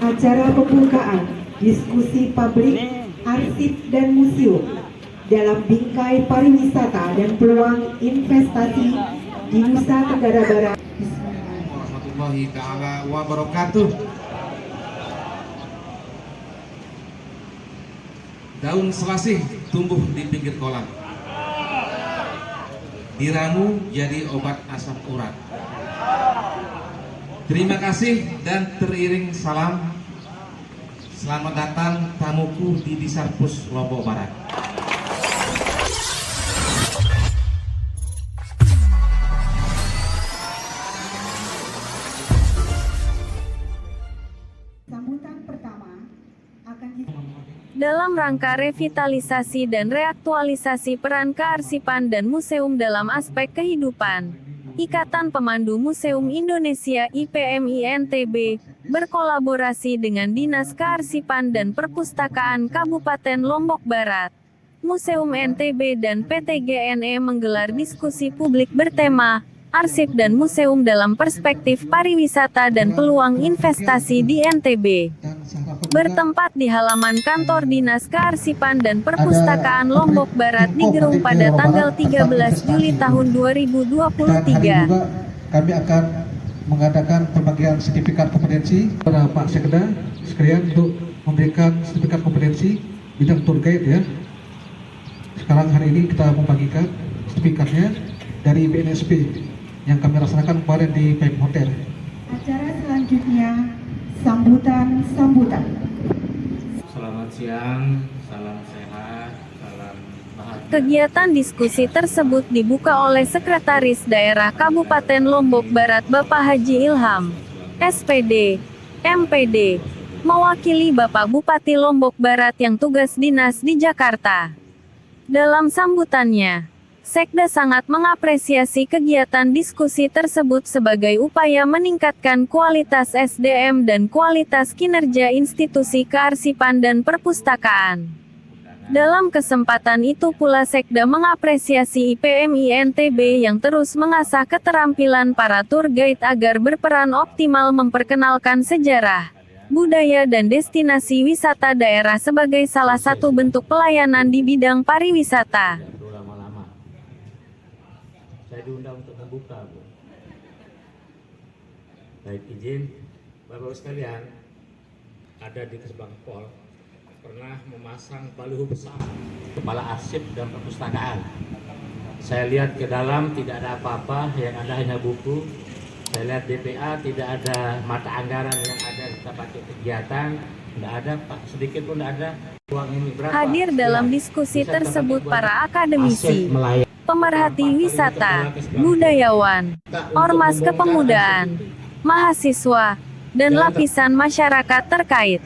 acara pembukaan diskusi publik arsip dan museum dalam bingkai pariwisata dan peluang investasi di Nusa Tenggara Barat. Warahmatullahi taala wabarakatuh. Daun selasih tumbuh di pinggir kolam, diramu jadi obat asam urat. Terima kasih dan teriring salam. Selamat datang tamuku di Disarpus Lombok Barat. Sambutan pertama akan dalam rangka revitalisasi dan reaktualisasi peran kearsipan dan museum dalam aspek kehidupan, Ikatan Pemandu Museum Indonesia (IPMI) NTB berkolaborasi dengan Dinas Kearsipan dan Perpustakaan Kabupaten Lombok Barat, Museum NTB dan PT GNE menggelar diskusi publik bertema Arsip dan Museum dalam Perspektif Pariwisata dan Peluang Investasi di NTB. Bertempat di halaman kantor Dinas Kearsipan dan Perpustakaan Lombok Barat di Gerung pada tanggal 13 Juli tahun 2023. Kami akan mengadakan pembagian sertifikat kompetensi kepada Pak Sekda sekalian untuk memberikan sertifikat kompetensi bidang tour guide ya. Sekarang hari ini kita membagikan sertifikatnya dari BNSP yang kami laksanakan kemarin di PM Hotel. acara selanjutnya sambutan. Selamat siang, salam sehat, salam bahagia. Kegiatan diskusi tersebut dibuka oleh Sekretaris Daerah Kabupaten Lombok Barat Bapak Haji Ilham, SPD, MPD, mewakili Bapak Bupati Lombok Barat yang tugas dinas di Jakarta. Dalam sambutannya, Sekda sangat mengapresiasi kegiatan diskusi tersebut sebagai upaya meningkatkan kualitas SDM dan kualitas kinerja institusi kearsipan dan perpustakaan. Dalam kesempatan itu pula Sekda mengapresiasi IPMI NTB yang terus mengasah keterampilan para tour guide agar berperan optimal memperkenalkan sejarah, budaya dan destinasi wisata daerah sebagai salah satu bentuk pelayanan di bidang pariwisata. Saya diundang untuk membuka, Bu. Baik, izin Bapak-Ibu sekalian, ada di Kesbang Pol pernah memasang baliho besar Kepala Arsip dan Perpustakaan. Saya lihat ke dalam tidak ada apa-apa, yang ada hanya buku. Saya lihat DPA tidak ada mata anggaran yang ada kita pakai kegiatan, tidak ada Pak, sedikit pun tidak ada. Uang ini berapa? Hadir dalam diskusi tersebut para akademisi, pemerhati wisata, budayawan, ormas kepemudaan, mahasiswa, dan lapisan masyarakat terkait.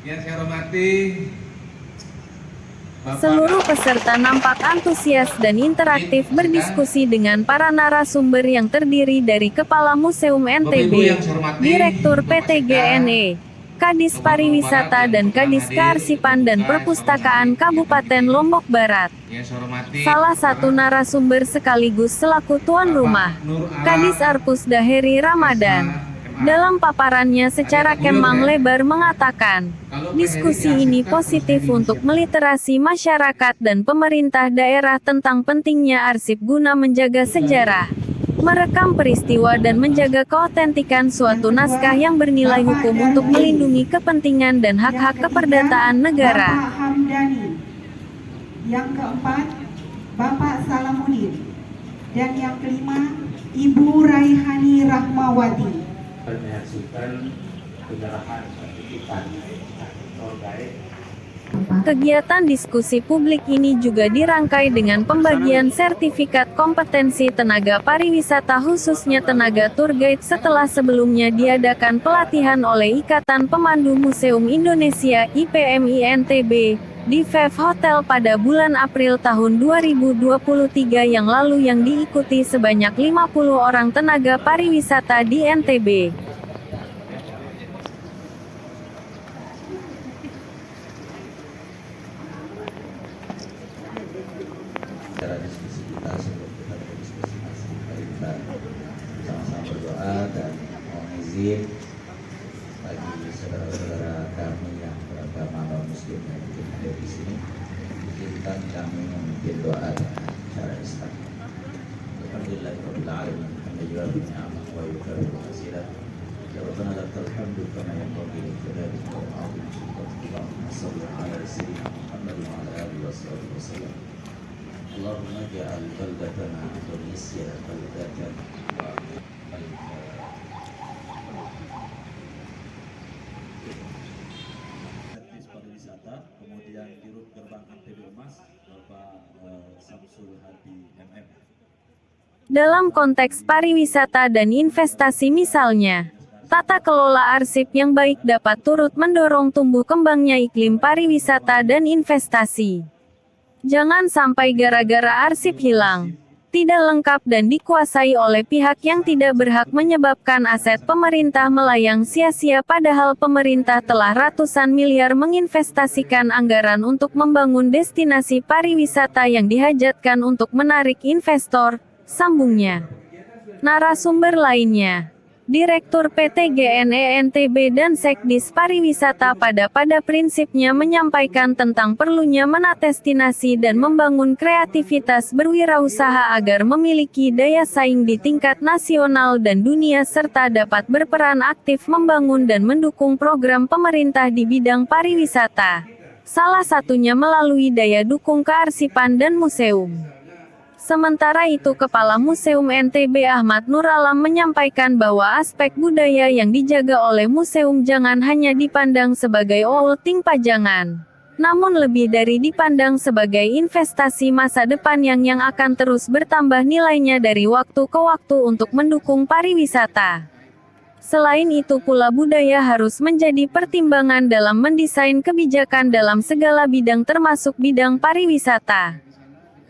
Yang saya hormati Seluruh peserta nampak antusias dan interaktif berdiskusi dengan para narasumber yang terdiri dari Kepala Museum NTB, Direktur PT GNE, Kadis Pariwisata dan Kadis Kearsipan dan Perpustakaan Kabupaten Lombok Barat. Salah satu narasumber sekaligus selaku tuan rumah, Kadis Arpusda Heri Ramadan. Dalam paparannya secara kemang lebar mengatakan, diskusi ini positif untuk meliterasi masyarakat dan pemerintah daerah tentang pentingnya arsip guna menjaga sejarah, merekam peristiwa dan menjaga keotentikan suatu naskah yang bernilai hukum untuk melindungi kepentingan dan hak-hak keperdataan negara. Bapak Hamdani. Yang keempat, Bapak Salamuddin. Dan yang kelima, Ibu Raihani Rahmawati. Menyaksikan penyerahan sertifikat tour guide. Kegiatan diskusi publik ini juga dirangkai dengan pembagian sertifikat kompetensi tenaga pariwisata khususnya tenaga tour guide setelah sebelumnya diadakan pelatihan oleh Ikatan Pemandu Museum Indonesia (IPMI NTB) di VEF Hotel pada bulan April tahun 2023 yang lalu yang diikuti sebanyak 50 orang tenaga pariwisata di NTB. Cara diskusi kita sebelum kita berdiskusi, mari kita sama-sama berdoa dan mohon izin bagi saudara-saudara kami yang beragama non-muslim yang ada di sini, izinkan kami memimpin doa dengan cara Islam. Alhamdulillahirabbil alamin, hamdalillah bi ni'amah wa yukarrimu hasilah. Ya Rabbana lakal hamdu kama yanbaghi li jalalihi wa 'azimi sultanika. Allahumma shalli 'ala sayyidina Muhammad wa 'ala alihi wa sahbihi wasallam. Allahumma ja'al baldatana Indonesia baldatan Teknis pariwisata, kemudian Dirut Gerbang MTB Emas, Bapak Samsul Hadi MM. Dalam konteks pariwisata dan investasi misalnya, tata kelola arsip yang baik dapat turut mendorong tumbuh kembangnya iklim pariwisata dan investasi. Jangan sampai gara-gara arsip hilang, tidak lengkap dan dikuasai oleh pihak yang tidak berhak menyebabkan aset pemerintah melayang sia-sia padahal pemerintah telah ratusan miliar menginvestasikan anggaran untuk membangun destinasi pariwisata yang dihajatkan untuk menarik investor, sambungnya. Narasumber lainnya, Direktur PT GNE NTB dan Sekdis Pariwisata pada prinsipnya menyampaikan tentang perlunya menata destinasi dan membangun kreativitas berwirausaha agar memiliki daya saing di tingkat nasional dan dunia serta dapat berperan aktif membangun dan mendukung program pemerintah di bidang pariwisata. Salah satunya melalui daya dukung kearsipan dan museum. Sementara itu Kepala Museum NTB Ahmad Nur Alam menyampaikan bahwa aspek budaya yang dijaga oleh museum jangan hanya dipandang sebagai outing pajangan, namun lebih dari dipandang sebagai investasi masa depan yang akan terus bertambah nilainya dari waktu ke waktu untuk mendukung pariwisata. Selain itu pula budaya harus menjadi pertimbangan dalam mendesain kebijakan dalam segala bidang termasuk bidang pariwisata.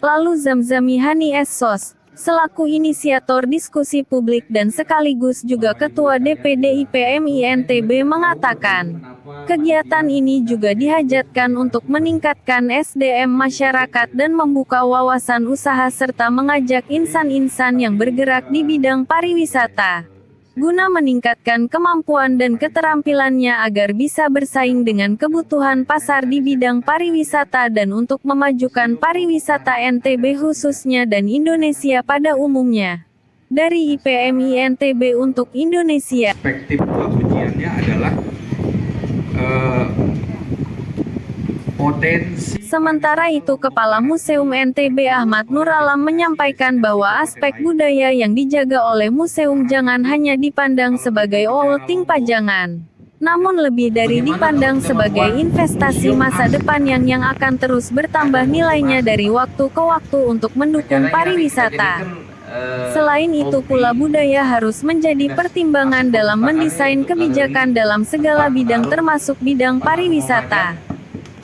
Lalu Zamzami Hani Essos, selaku inisiator diskusi publik dan sekaligus juga Ketua DPD IPMI NTB mengatakan, kegiatan ini juga dihajatkan untuk meningkatkan SDM masyarakat dan membuka wawasan usaha serta mengajak insan-insan yang bergerak di bidang pariwisata, guna meningkatkan kemampuan dan keterampilannya agar bisa bersaing dengan kebutuhan pasar di bidang pariwisata dan untuk memajukan pariwisata NTB khususnya dan Indonesia pada umumnya. Dari IPMI NTB untuk Indonesia. Perspektif ujiannya adalah potensi. Sementara itu Kepala Museum NTB Ahmad Nur Alam menyampaikan bahwa aspek budaya yang dijaga oleh museum jangan hanya dipandang sebagai outing pajangan, namun lebih dari dipandang sebagai investasi masa depan yang akan terus bertambah nilainya dari waktu ke waktu untuk mendukung pariwisata. Selain itu pula budaya harus menjadi pertimbangan dalam mendesain kebijakan dalam segala bidang termasuk bidang pariwisata.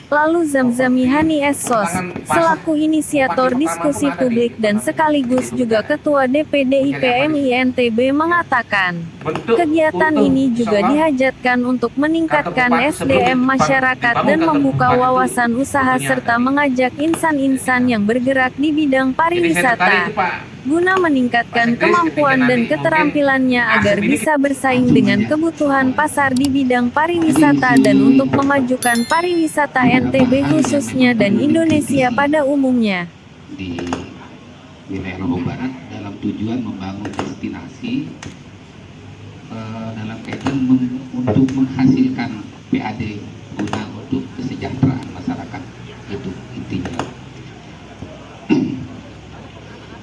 Lalu Zamzami Hani Essos, selaku inisiator diskusi publik dan sekaligus juga Ketua DPD IPMI NTB mengatakan, kegiatan ini juga dihajatkan untuk meningkatkan SDM masyarakat dan membuka wawasan usaha serta mengajak insan-insan yang bergerak di bidang pariwisata, guna meningkatkan kemampuan dan keterampilannya agar bisa bersaing dengan kebutuhan pasar di bidang pariwisata dan untuk memajukan pariwisata NTB khususnya dan Indonesia pada umumnya. Di wilayah Lombok Barat dalam tujuan membangun destinasi dalam kaitan untuk menghasilkan PAD guna untuk kesejahteraan masyarakat, itu intinya.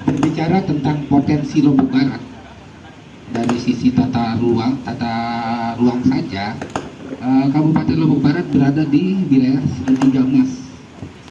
Berbicara tentang potensi Lombok Barat dari sisi tata ruang saja, Kabupaten Lombok Barat berada di wilayah segitiga emas